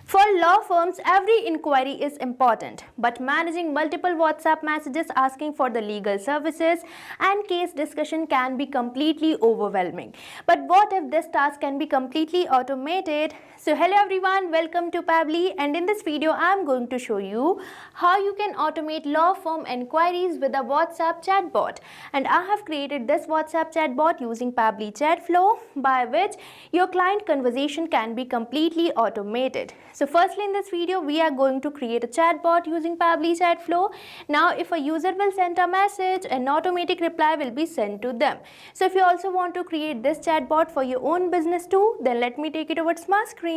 For law firms, every inquiry is important, but managing multiple WhatsApp messages asking for the legal services and case discussion can be completely overwhelming. But what if this task can be completely automated? So hello everyone, welcome to Pabbly, and in this video I am going to show you how you can automate law firm inquiries with a WhatsApp chatbot. And I have created this WhatsApp chatbot using Pabbly Chatflow, by which your client conversation can be completely automated. So firstly, in this video we are going to create a chatbot using Pabbly Chatflow. Now if a user will send a message, an automatic reply will be sent to them. So if you also want to create this chatbot for your own business too, then let me take it towards my screen.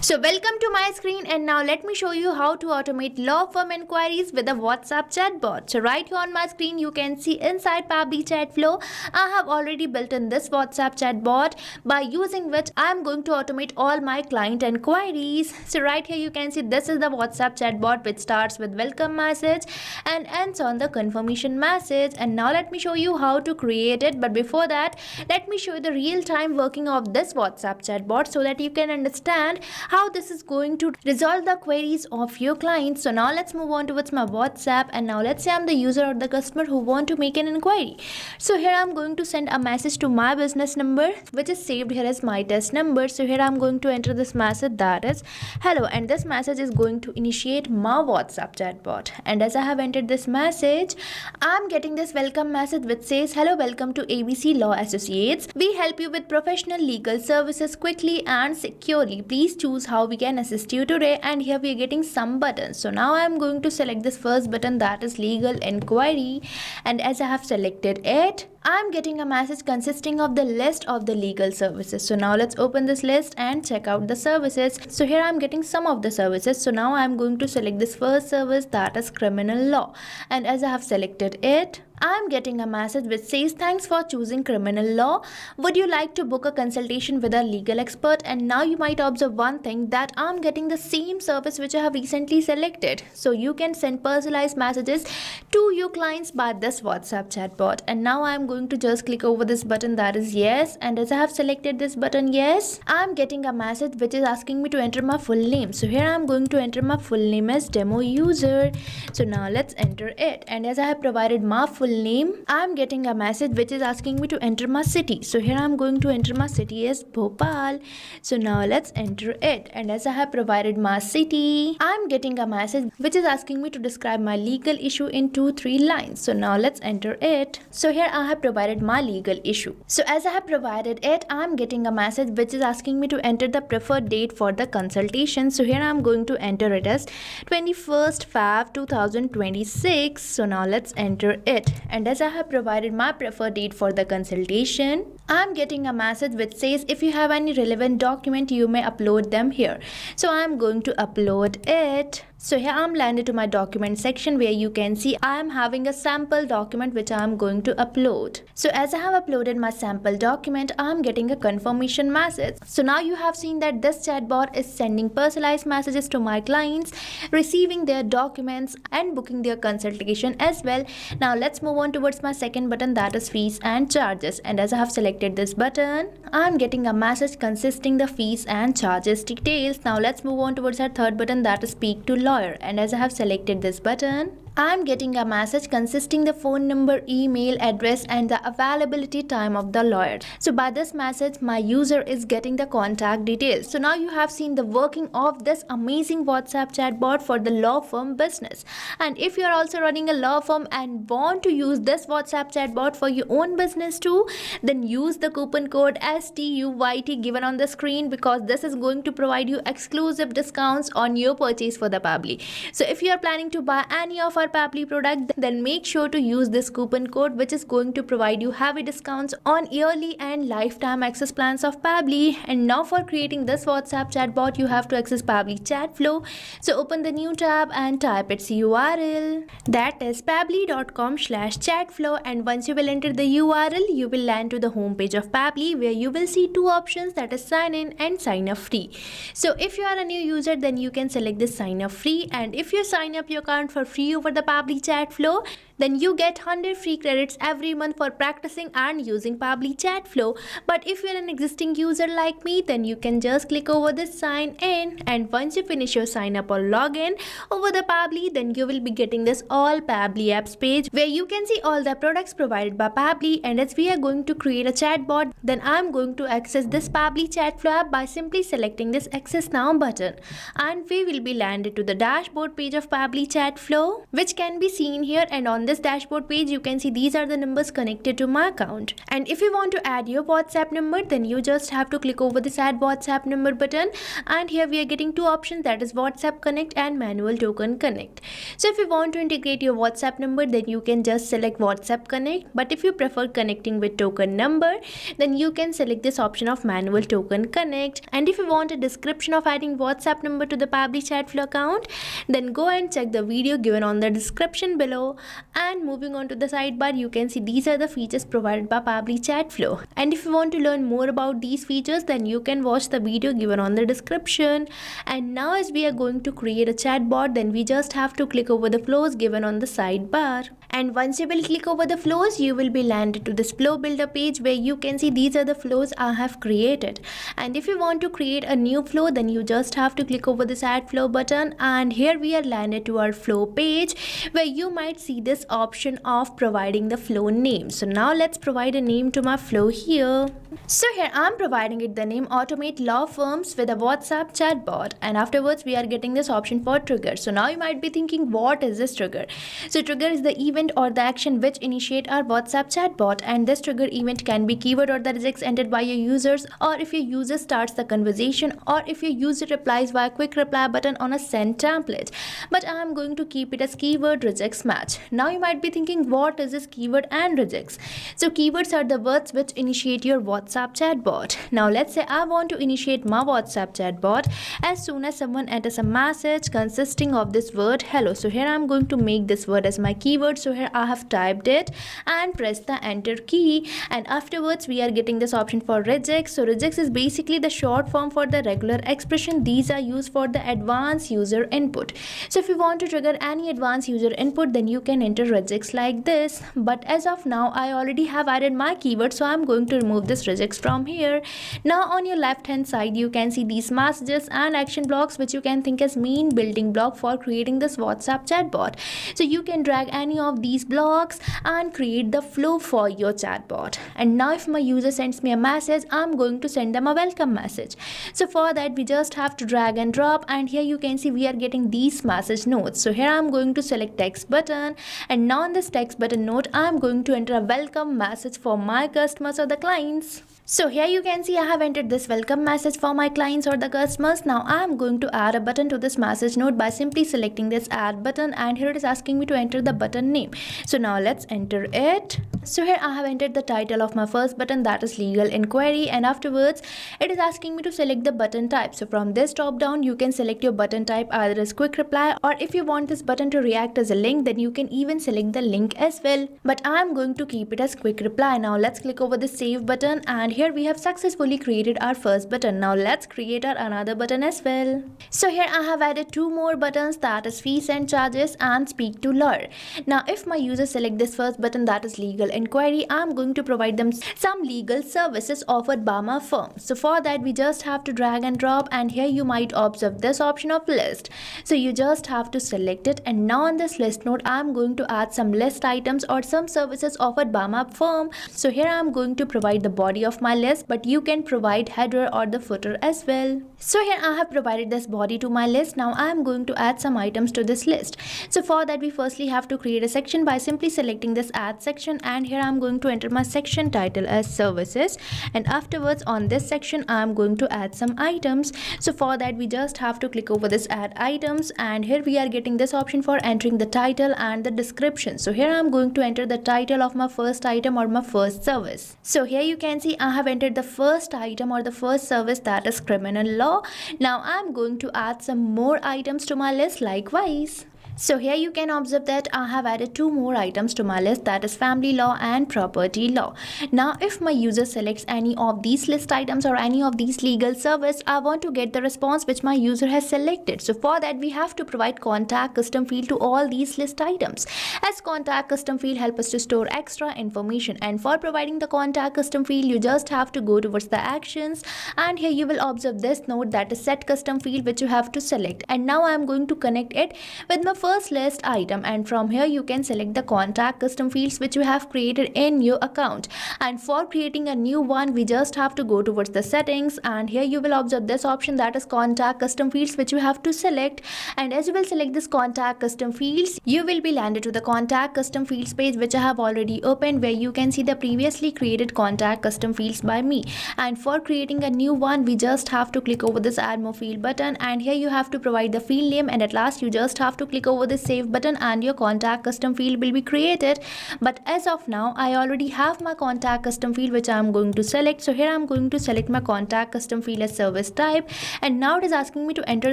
So welcome to my screen, and now let me show you how to automate law firm inquiries with a WhatsApp chatbot. So right here on my screen you can see inside Pabbly Chatflow I have already built in this WhatsApp chatbot, by using which I am going to automate all my client inquiries. So right here you can see this is the WhatsApp chatbot, which starts with welcome message and ends on the confirmation message. And now let me show you how to create it, but before that let me show you the real-time working of this WhatsApp chatbot so that you can understand how this is going to resolve the queries of your clients. So now let's move on towards my WhatsApp, and now let's say I'm the user or the customer who want to make an inquiry. So here I'm going to send a message to my business number, which is saved here as my test number. So here I'm going to enter this message, that is hello, and this message is going to initiate my WhatsApp chatbot. And as I have entered this message, I'm getting this welcome message which says hello, welcome to ABC Law Associates. We help you with professional legal services quickly and securely. Please choose how we can assist you today. And here we are getting some buttons. So now I am going to select this first button, that is legal inquiry, and as I have selected it, I am getting a message consisting of the list of the legal services. So now let's open this list and check out the services. So here I am getting some of the services. So now I am going to select this first service, that is criminal law, and as I have selected it, I am getting a message which says thanks for choosing criminal law. Would you like to book a consultation with a legal expert? And now you might observe one thing, that I am getting the same service which I have recently selected. So you can send personalized messages to your clients by this WhatsApp chatbot. And now I am going to just click over this button, that is yes, and as I have selected this button yes, I am getting a message which is asking me to enter my full name. So here I am going to enter my full name as demo user. So now let's enter it, and as I have provided my full name, I am getting a message which is asking me to enter my city. So here I am going to enter my city as Bhopal. So now let's enter it, and as I have provided my city, I am getting a message which is asking me to describe my legal issue in 2-3 lines. So now let's enter it. So here I have provided my legal issue. So as I have provided it, I am getting a message which is asking me to enter the preferred date for the consultation. So here I am going to enter it as 21st Feb 2026. So now let's enter it, and as I have provided my preferred date for the consultation, I am getting a message which says if you have any relevant document you may upload them here. So I am going to upload it. So here I am landed to my document section, where you can see I am having a sample document which I am going to upload. So as I have uploaded my sample document, I am getting a confirmation message. So now you have seen that this chatbot is sending personalized messages to my clients, receiving their documents and booking their consultation as well. Now let's move on towards my second button, that is fees and charges, and as I have selected this button, I am getting a message consisting the fees and charges details. Now let's move on towards our third button, that is speak to lawyer, and as I have selected this button, I am getting a message consisting the phone number, email address and the availability time of the lawyer. So by this message my user is getting the contact details. So now you have seen the working of this amazing WhatsApp chatbot for the law firm business. And if you are also running a law firm and want to use this WhatsApp chatbot for your own business too, then use the coupon code STUYT given on the screen, because this is going to provide you exclusive discounts on your purchase for the Pabbly. So if you are planning to buy any of our Pabbly product, then make sure to use this coupon code, which is going to provide you heavy discounts on yearly and lifetime access plans of Pabbly. And now for creating this WhatsApp chatbot, you have to access Pabbly Chatflow. So open the new tab and type its URL, that is pabbly.com/chatflow, and once you will enter the URL, you will land to the home page of Pabbly, where you will see two options, that is sign in and sign up free. So if you are a new user, then you can select this sign up free, and if you sign up your account for free over the Pabbly Chatflow, then you get 100 free credits every month for practicing and using Pabbly Chatflow. But if you're an existing user like me, then you can just click over this sign in, and once you finish your sign up or login over the Pabbly, then you will be getting this all Pabbly apps page where you can see all the products provided by Pabbly. And as we are going to create a chatbot, then I'm going to access this Pabbly Chatflow app by simply selecting this access now button, and we will be landed to the dashboard page of Pabbly Chatflow, which can be seen here. And on this dashboard page you can see these are the numbers connected to my account. And if you want to add your WhatsApp number, then you just have to click over this add WhatsApp number button, and here we are getting two options, that is WhatsApp Connect and Manual Token Connect. So if you want to integrate your WhatsApp number, then you can just select WhatsApp Connect, but if you prefer connecting with token number, then you can select this option of Manual Token Connect. And if you want a description of adding WhatsApp number to the Pabbly Chatflow account, then go and check the video given on the description below. And moving on to the sidebar, you can see these are the features provided by Pabbly Chatflow. And if you want to learn more about these features, then you can watch the video given on the description. And now as we are going to create a chatbot, then we just have to click over the flows given on the sidebar. And once you will click over the flows, you will be landed to this flow builder page where you can see these are the flows I have created. And if you want to create a new flow, then you just have to click over this add flow button, and here we are landed to our flow page where you might see this option of providing the flow name. So now let's provide a name to my flow here. So here I'm providing it the name Automate Law Firms with a WhatsApp chatbot, and afterwards we are getting this option for trigger. So now you might be thinking, what is this trigger? So trigger is the event or the action which initiate our WhatsApp chatbot, and this trigger event can be keyword or the regex entered by your users, or if your user starts the conversation, or if your user replies via quick reply button on a send template. But I am going to keep it as keyword regex match. Now you might be thinking, what is this keyword and regex? So keywords are the words which initiate your WhatsApp chatbot. Now let's say I want to initiate my WhatsApp chatbot as soon as someone enters a message consisting of this word hello. So here I'm going to make this word as my keyword. So here I have typed it and pressed the enter key, and afterwards we are getting this option for regex. So regex is basically the short form for the regular expression. These are used for the advanced user input. So if you want to trigger any advanced user input, then you can enter regex like this. But as of now I already have added my keyword, so I'm going to remove this regex from here. Now on your left hand side you can see these messages and action blocks, which you can think as main building block for creating this WhatsApp chatbot. So you can drag any of these blocks and create the flow for your chatbot. And now if my user sends me a message, I'm going to send them a welcome message. So for that we just have to drag and drop, and here you can see we are getting these message notes. So here I'm going to select text button, and now on this text button note I'm going to enter a welcome message for my customers or the clients. So here you can see I have entered this welcome message for my clients or the customers. Now I am going to add a button to this message note by simply selecting this add button, and here it is asking me to enter the button name. So now let's enter it. So here I have entered the title of my first button, that is legal inquiry, and afterwards it is asking me to select the button type. So from this drop down you can select your button type either as quick reply, or if you want this button to react as a link, then you can even select the link as well. But I am going to keep it as quick reply. Now let's click over the save button, and here we have successfully created our first button. Now let's create our another button as well. So here I have added two more buttons, that is fees and charges and speak to lawyer. Now if my users select this first button, that is legal inquiry, I'm going to provide them some legal services offered by my firm. So for that we just have to drag and drop, and here you might observe this option of list. So you just have to select it, and now on this list node I'm going to add some list items or some services offered by my firm. So here I'm going to provide the body of my list, but you can provide header or the footer as well. So here I have provided this body to my list. Now I am going to add some items to this list. So for that we firstly have to create a section by simply selecting this add section, and here I am going to enter my section title as services, and afterwards on this section I am going to add some items. So for that we just have to click over this add items, and here we are getting this option for entering the title and the description. So here I am going to enter the title of my first item or my first service. So here you can see I have entered the first item or the first service, that is criminal law. Now I am going to add some more items to my list likewise. So here you can observe that I have added two more items to my list, that is family law and property law. Now if my user selects any of these list items or any of these legal service, I want to get the response which my user has selected. So for that we have to provide contact custom field to all these list items, as contact custom field help us to store extra information. And for providing the contact custom field, you just have to go towards the actions, and here you will observe this node, that is set custom field, which you have to select. And now I am going to connect it with my first list item, and from here you can select the contact custom fields which you have created in your account. And for creating a new one, we just have to go towards the settings, and here you will observe this option, that is contact custom fields, which you have to select. And as you will select this contact custom fields, you will be landed to the contact custom fields page, which I have already opened, where you can see the previously created contact custom fields by me. And for creating a new one, we just have to click over this add more field button, and here you have to provide the field name, and at last you just have to click over this save button and your contact custom field will be created. But as of now, I already have my contact custom field which I am going to select. So here I am going to select my contact custom field as service type, and now it is asking me to enter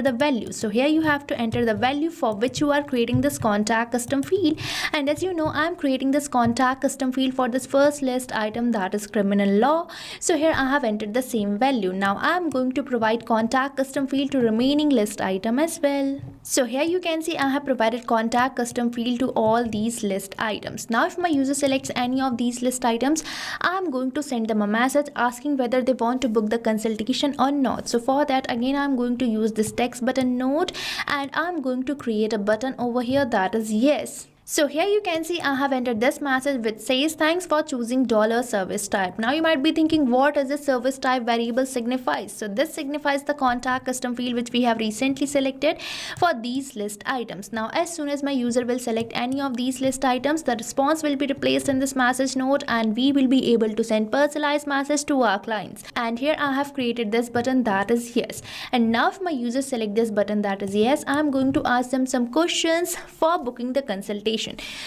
the value. So here you have to enter the value for which you are creating this contact custom field. And as you know, I am creating this contact custom field for this first list item, that is criminal law. So here I have entered the same value. Now I am going to provide contact custom field to remaining list item as well. So here you can see I have provided contact custom field to all these list items. Now if my user selects any of these list items, I am going to send them a message asking whether they want to book the consultation or not. So for that, again I am going to use this text button node, and I am going to create a button over here, that is yes. So here you can see I have entered this message which says thanks for choosing $service type. Now you might be thinking, what does this service type variable signifies? So this signifies the contact custom field which we have recently selected for these list items. Now as soon as my user will select any of these list items, the response will be replaced in this message node, and we will be able to send personalized message to our clients. And here I have created this button, that is yes. And now if my user select this button, that is yes, I am going to ask them some questions for booking the consultation.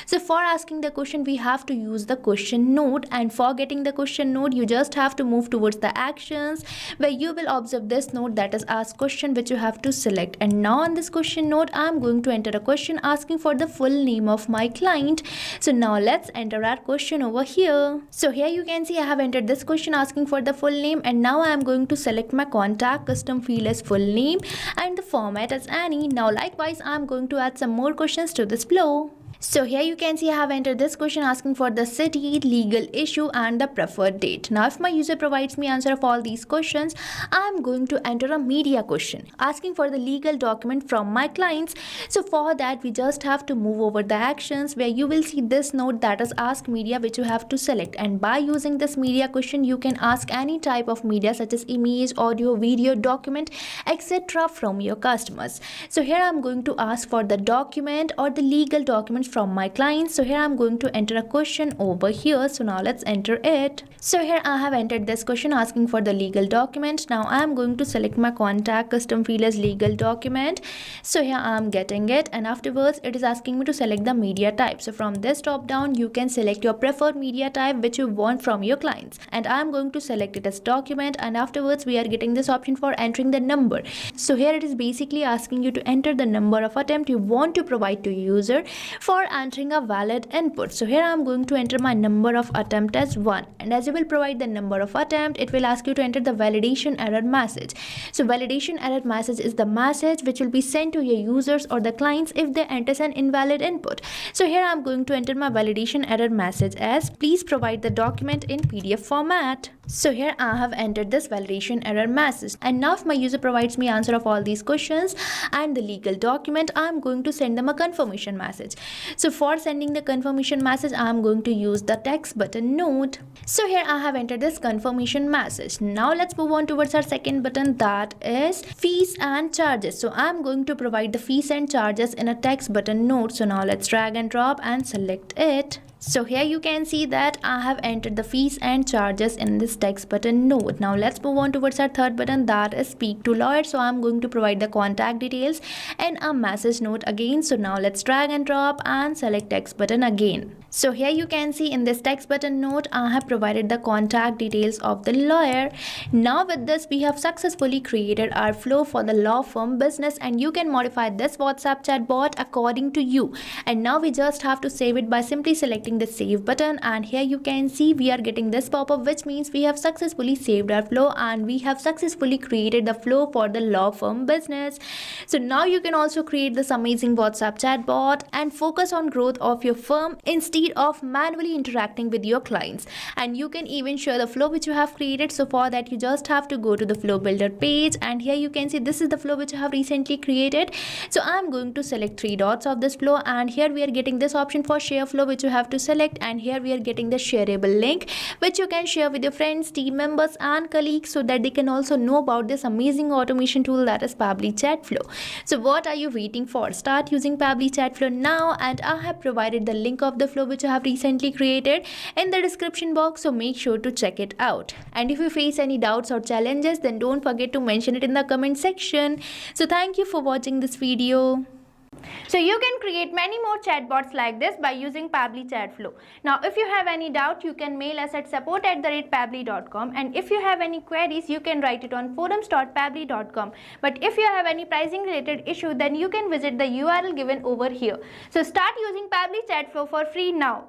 So for asking the question, we have to use the question node, and for getting the question node, you just have to move towards the actions, where you will observe this node, that is ask question, which you have to select. And now on this question node, I am going to enter a question asking for the full name of my client. So now let's enter our question over here. So here you can see I have entered this question asking for the full name, and now I am going to select my contact custom field as full name and the format as any. Now likewise, I am going to add some more questions to this flow. So here you can see I have entered this question asking for the city, legal issue and the preferred date. Now if my user provides me answer of all these questions, I am going to enter a media question asking for the legal document from my clients. So for that we just have to move over the actions, where you will see this node, that is ask media, which you have to select. And by using this media question, you can ask any type of media such as image, audio, video, document, etc. from your customers. So here I am going to ask for the document or the legal documents from my clients. So here I'm going to enter a question over here. So now let's enter it. So here I have entered this question asking for the legal document. Now I am going to select my contact custom field as legal document. So here I am getting it, and afterwards it is asking me to select the media type. So from this drop down, you can select your preferred media type which you want from your clients, and I am going to select it as document, and afterwards we are getting this option for entering the number. So here it is basically asking you to enter the number of attempt you want to provide to user for entering a valid input. So here I am going to enter my number of attempt as 1, and as you will provide the number of attempt, it will ask you to enter the validation error message. So validation error message is the message which will be sent to your users or the clients if they enter an invalid input. So here I am going to enter my validation error message as please provide the document in PDF format. So here I have entered this validation error message, and now if my user provides me answer of all these questions and the legal document, I am going to send them a confirmation message. So for sending the confirmation message, I am going to use the text button node. So here I have entered this confirmation message. Now let's move on towards our second button, that is fees and charges. So I am going to provide the fees and charges in a text button node. So now let's drag and drop and select it. So here you can see that I have entered the fees and charges in this text button node. Now let's move on towards our third button, that is speak to lawyer. So I'm going to provide the contact details in a message note again. So now let's drag and drop and select text button again. So here you can see in this text button note, I have provided the contact details of the lawyer. Now with this, we have successfully created our flow for the law firm business, and you can modify this WhatsApp chatbot according to you. And now we just have to save it by simply selecting the save button, and here you can see we are getting this pop-up, which means we have successfully saved our flow and we have successfully created the flow for the law firm business. So now you can also create this amazing WhatsApp chatbot and focus on growth of your firm instead of manually interacting with your clients. And you can even share the flow which you have created. So for that, you just have to go to the flow builder page, and here you can see this is the flow which I have recently created. So I'm going to select three dots of this flow, and here we are getting this option for share flow which you have to select, and here we are getting the shareable link which you can share with your friends, team members and colleagues so that they can also know about this amazing automation tool, that is Pabbly Chatflow. So what are you waiting for? Start using Pabbly Chatflow now, and I have provided the link of the flow which I have recently created in the description box, so make sure to check it out. And if you face any doubts or challenges, then don't forget to mention it in the comment section. So thank you for watching this video. So you can create many more chatbots like this by using Pabbly Chatflow. Now if you have any doubt, you can mail us at support@pabbly.com, and if you have any queries, you can write it on forums.pabbly.com. But if you have any pricing related issue, then you can visit the URL given over here. So start using Pabbly Chatflow for free now.